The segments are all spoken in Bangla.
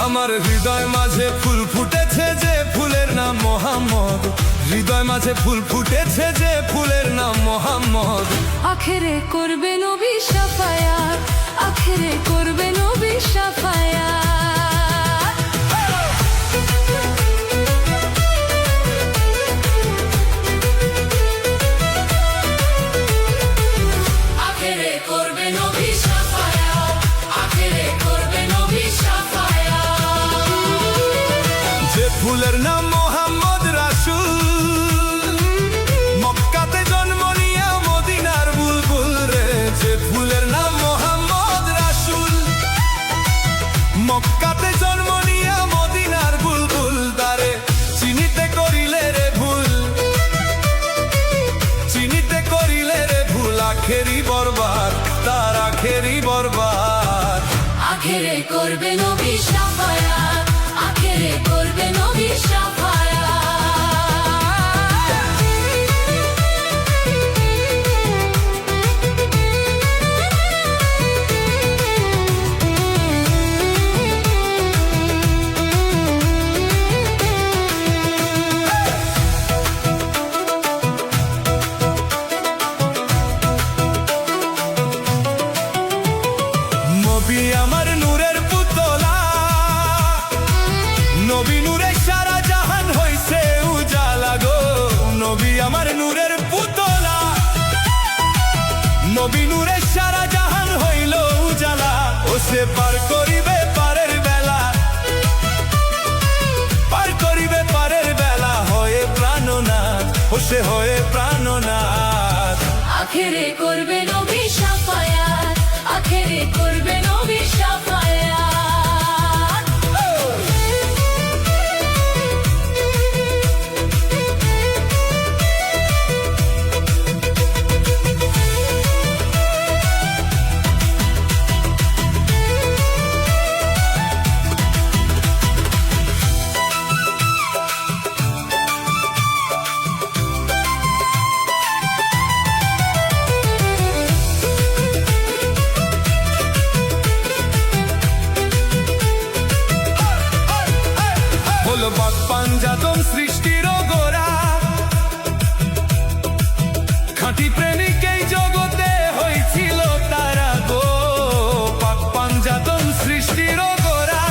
আমার হৃদয় মাঝে ফুল ফুটেছে যে ফুলের নাম মোহাম্মদ। হৃদয় মাঝে ফুল ফুটেছে যে ফুলের নাম মোহাম্মদ। আখেরে করবে নবী শাফায়াত, আখেরে করবে নবী শাফায়াত। আখেরে করবে নবী শাফায়াত, আখেরে করবে নবী শাফায়াত। যে ফুলের নাম মোহাম্মদ রাসূল, মক্কাতে জন্ম নিয়া মদিনার বুলবুল রে। যে ফুলের নাম মোহাম্মদ রাসূল, মক্কাতে জন্ম নিয়া মদিনার বুলবুল। তারে চিনিতে করিলে রে ভুল, চিনিতে করিলে রে ভুল। আখেরি বরবাদ, তার আখেরি বরবাদ। আখেরে করবে নবী শাফায়াত, আখেরে করবে নবী শাফায়াত। নবী আমার নূরের পুতলা, নবী নূরে সারা জাহান হইছে উজালা গো। নবী আমার নূরের পুতলা, নবী নূরে সারা জাহান হইল উজালা। ও সে পার করিবে পারের বেলা, পার করিবে পারের বেলা। হয়ে প্রাণনাথ, ও সে হয়ে প্রাণনাথ। আখেরে করবে নবী শাফায়াত, আখেরে করবে নবী শাফায়াত। হলো পাক পাঞ্জাতন সৃষ্টির গোরা, খাঁটি প্রেমিক এই জগতে হয়েছিল তারা গো। পাক পাঞ্জাতন সৃষ্টির গোরা,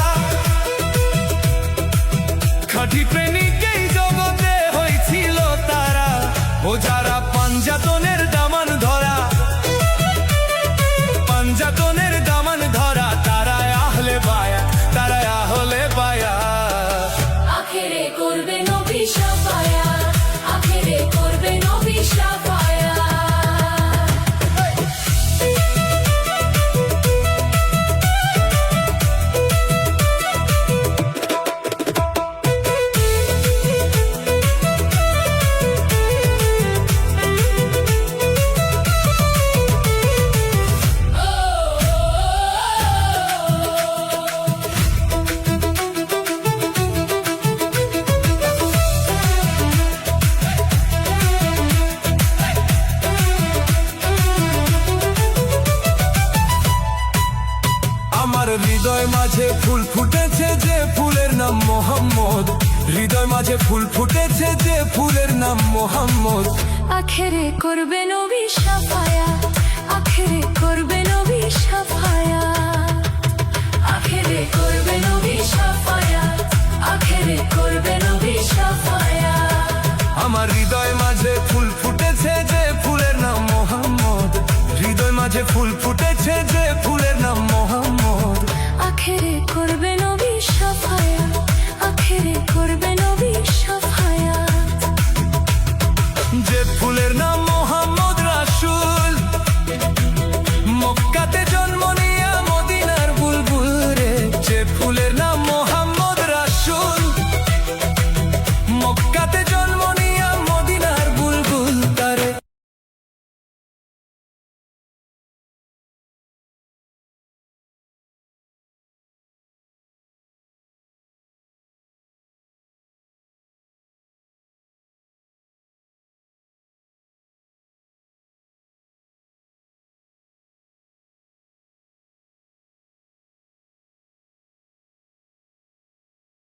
খাঁটি প্রেমিক এই জগতে হয়েছিল তারা। ও যারা পাঞ্জাতনের দামান ধরা, পাঞ্জাতনের দামান ধরা। তারা আহলে বায়া, তারা আহলে বায়া। আখেরে করবে নবী শাফায়াত, আখেরে করবে নবী শাফায়াত। আমার হৃদয় মাঝে ফুল ফুটেছে যে ফুলের নাম মোহাম্মদ। হৃদয় মাঝে ফুল ফুটেছে যে ফুলের নাম মোহাম্মদ। আখেরে করবে নবী শাফায়াত, আখেরে করবে নবী শাফায়াত। আখেরে করবে নবী শাফায়াত, আখেরে করবে নবী শাফায়াত। আমার হৃদয় মাঝে ফুল ফুটেছে যে ফুলের নাম মোহাম্মদ। হৃদয় মাঝে ফুল ফুটেছে যে ফুলের নাম মোহাম্মদ। আখেরে করবে